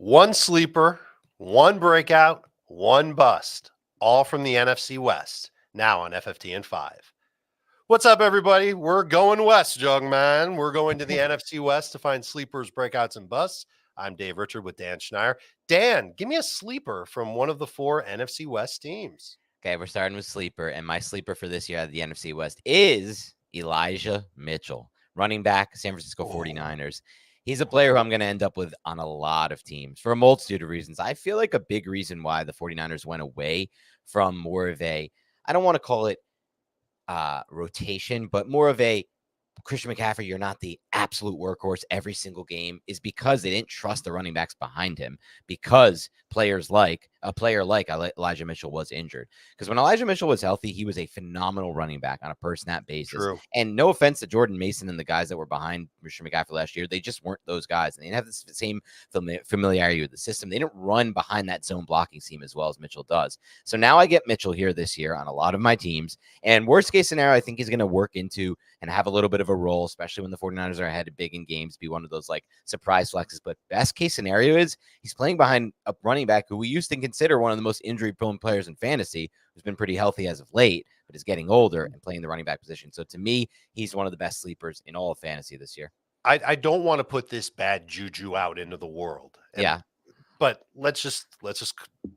One sleeper, one breakout, one bust, all from the NFC West, now on FFT and 5. What's up, everybody? We're going west, young man. We're going to the NFC West to find sleepers, breakouts, and busts. I'm Dave Richard with Dan Schneier. Dan, give me a sleeper from one of the four NFC West teams. Okay, we're starting with sleeper, and my sleeper for this year at the NFC West is Elijah Mitchell, running back, San Francisco 49ers. He's a player who I'm going to end up with on a lot of teams for a multitude of reasons. I feel like a big reason why the 49ers went away from more of a, I don't want to call it rotation, but more of a Christian McCaffrey, you're not the absolute workhorse every single game, is because they didn't trust the running backs behind him, because a player like Elijah Mitchell was injured. Because when Elijah Mitchell was healthy, he was a phenomenal running back on a per snap basis. True. And no offense to Jordan Mason and the guys that were behind Christian McCaffrey last year, they just weren't those guys. And they didn't have the same familiarity with the system. They didn't run behind that zone blocking scheme as well as Mitchell does. So now I get Mitchell here this year on a lot of my teams. And worst case scenario, I think he's going to work into and have a little bit of a role, especially when the 49ers are ahead big in games, be one of those like surprise flexes. But best case scenario is he's playing behind a running back who we used to consider one of the most injury prone players in fantasy, who's been pretty healthy as of late, but is getting older and playing the running back position. So to me, he's one of the best sleepers in all of fantasy this year. I don't want to put this bad juju out into the world. But let's just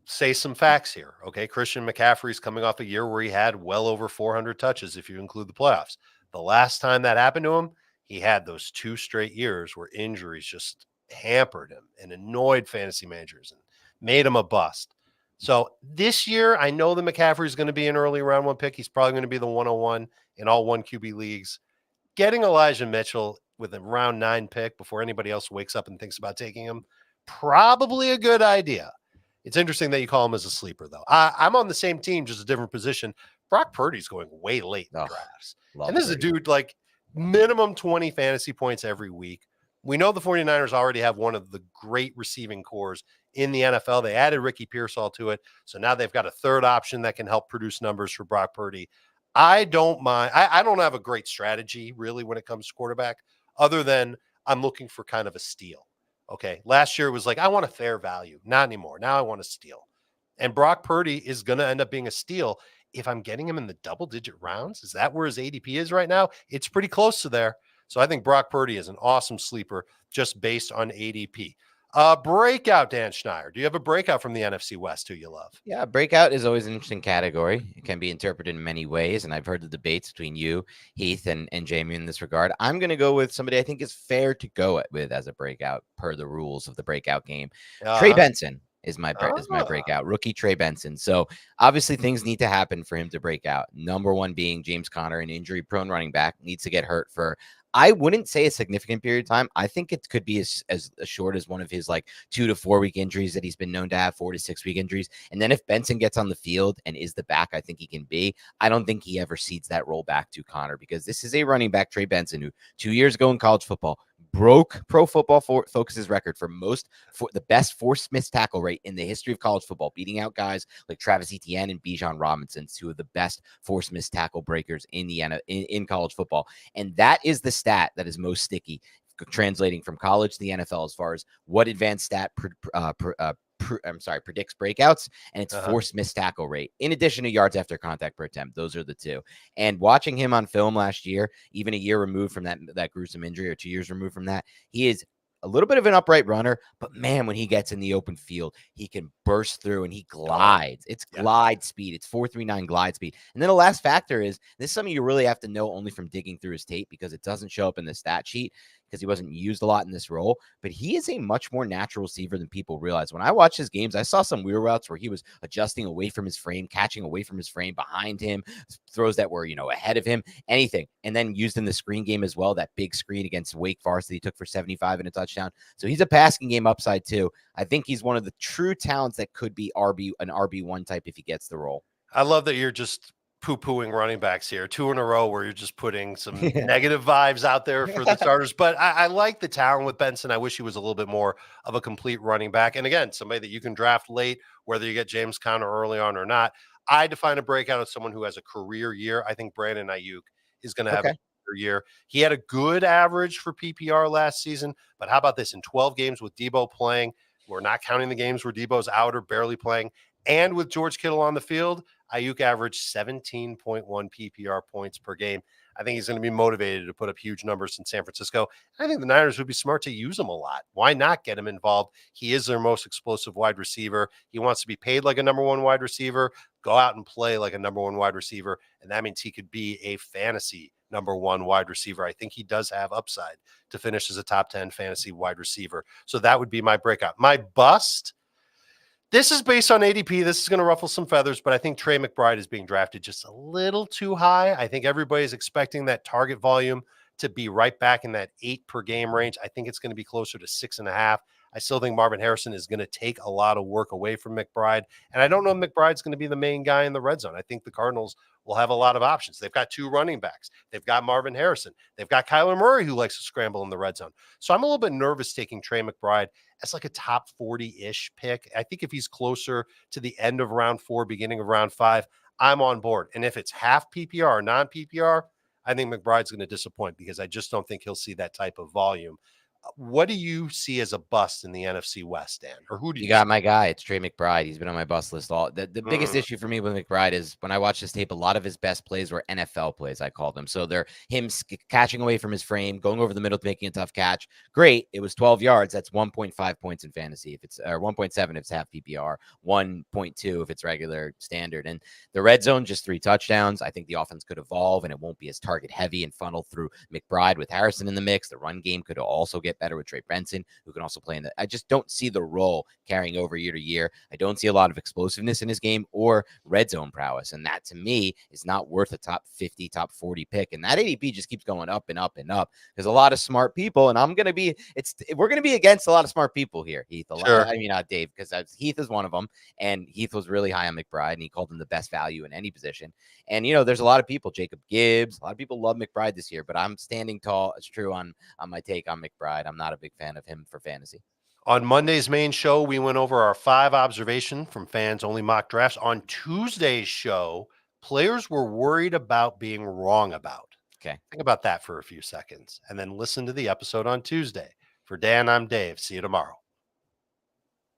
say some facts here. Okay. Christian McCaffrey's coming off a year where he had well over 400 touches if you include the playoffs. The last time that happened to him, he had those 2 straight years where injuries just hampered him and annoyed fantasy managers and made him a bust. So this year, I know that McCaffrey is going to be an early round 1 pick. He's probably going to be the 101 in all 1 QB leagues. Getting Elijah Mitchell with a round 9 pick before anybody else wakes up and thinks about taking him, probably a good idea. It's interesting that you call him as a sleeper, though. I'm on the same team, just a different position. Brock Purdy's going way late in drafts. And this is a dude like minimum 20 fantasy points every week. We know the 49ers already have one of the great receiving cores in the NFL. They added Ricky Pearsall to it. So now they've got a third option that can help produce numbers for Brock Purdy. I don't mind. I don't have a great strategy really when it comes to quarterback, other than I'm looking for kind of a steal. Okay. Last year it was like, I want a fair value. Not anymore. Now I want a steal. And Brock Purdy is going to end up being a steal if I'm getting him in the double-digit rounds. Is that where his ADP is right now? It's pretty close to there. So I think Brock Purdy is an awesome sleeper just based on ADP. Breakout, Dan Schneier. Do you have a breakout from the NFC West who you love? Yeah, breakout is always an interesting category. It can be interpreted in many ways, and I've heard the debates between you, Heath, and Jamie in this regard. I'm going to go with somebody I think is fair to go with as a breakout per the rules of the breakout game. Trey Benson is my breakout, rookie Trey Benson. So obviously things need to happen for him to break out. Number one being James Conner, an injury-prone running back, needs to get hurt for, I wouldn't say a significant period of time. I think it could be as short as one of his like 2 to 4 week injuries that he's been known to have, 4 to 6 week injuries. And then if Benson gets on the field and is the back I think he can be, I don't think he ever cedes that role back to Conner, because this is a running back, Trey Benson, who 2 years ago in college football broke Pro Football Focus's record for the best forced missed tackle rate in the history of college football, beating out guys like Travis Etienne and Bijan Robinson, 2 of the best forced missed tackle breakers in college football. And that is the stat that is most sticky, translating from college to the NFL as far as what advanced stat predicts breakouts, and it's forced missed tackle rate, in addition to yards after contact per attempt. Those are the 2. And watching him on film last year, even a year removed from that gruesome injury, or 2 years removed from that, he is a little bit of an upright runner, but man, when he gets in the open field, he can burst through and he glides. It's glide speed. It's 4.39 glide speed. And then the last factor is, this is something you really have to know only from digging through his tape, because it doesn't show up in the stat sheet because he wasn't used a lot in this role, but he is a much more natural receiver than people realize. When I watched his games, I saw some wheel routes where he was adjusting away from his frame, catching away from his frame, behind him, throws that were, ahead of him, anything. And then used in the screen game as well, that big screen against Wake Forest that he took for 75 and a touchdown. So he's a passing game upside too. I think he's one of the true talents that could be an RB1 type if he gets the role. I love that you're just poo-pooing running backs here, 2 in a row where you're just putting some negative vibes out there for the starters. But I like the talent with Benson. I wish he was a little bit more of a complete running back. And again, somebody that you can draft late, whether you get James Conner early on or not. I define a breakout as someone who has a career year. I think Brandon Aiyuk is going to have a career year. He had a good average for PPR last season, but how about this? In 12 games with Debo playing, We're not counting the games where Debo's out or barely playing. And with George Kittle on the field, Aiyuk averaged 17.1 PPR points per game. I think he's going to be motivated to put up huge numbers in San Francisco. I think the Niners would be smart to use him a lot. Why not get him involved? He is their most explosive wide receiver. He wants to be paid like a number one wide receiver, go out and play like a number one wide receiver. And that means he could be a fantasy number one wide receiver. I think he does have upside to finish as a top 10 fantasy wide receiver. So that would be my breakout. My bust, this is based on ADP. This is going to ruffle some feathers, but I think Trey McBride is being drafted just a little too high. I think everybody's expecting that target volume to be right back in that 8 per game range. I think it's going to be closer to 6.5. I still think Marvin Harrison is going to take a lot of work away from McBride. And I don't know if McBride's going to be the main guy in the red zone. I think the Cardinals will have a lot of options. They've got 2 running backs. They've got Marvin Harrison. They've got Kyler Murray, who likes to scramble in the red zone. So I'm a little bit nervous taking Trey McBride as like a top 40-ish pick. I think if he's closer to the end of round 4, beginning of round 5, I'm on board. And if it's half PPR or non-PPR, I think McBride's going to disappoint because I just don't think he'll see that type of volume. What do you see as a bust in the NFC West, Dan? Or who do you got? My guy. It's Trey McBride. He's been on my bust list all. The biggest Mm. issue for me with McBride is when I watch this tape, a lot of his best plays were NFL plays, I call them. So they're him catching away from his frame, going over the middle, making a tough catch. Great. It was 12 yards. That's 1.5 points in fantasy. If it's or 1.7 if it's half PPR, 1.2 if it's regular standard. And the red zone, just 3 touchdowns. I think the offense could evolve and it won't be as target heavy and funneled through McBride with Harrison in the mix. The run game could also get better with Trey Benson, who can also play in the. I just don't see the role carrying over year to year. I don't see a lot of explosiveness in his game or red zone prowess. And that to me is not worth a top 50, top 40 pick. And that ADP just keeps going up and up and up. There's a lot of smart people, and we're going to be against a lot of smart people here, Heath. Sure. I mean, not Dave, because Heath is one of them. And Heath was really high on McBride, and he called him the best value in any position. And, there's a lot of people, Jacob Gibbs, a lot of people love McBride this year, but I'm standing tall. It's true on my take on McBride. I'm not a big fan of him for fantasy. On Monday's main show, we went over our 5 observations from fans-only mock drafts. On Tuesday's show, players were worried about being wrong about. Okay. Think about that for a few seconds, and then listen to the episode on Tuesday. For Dan, I'm Dave. See you tomorrow.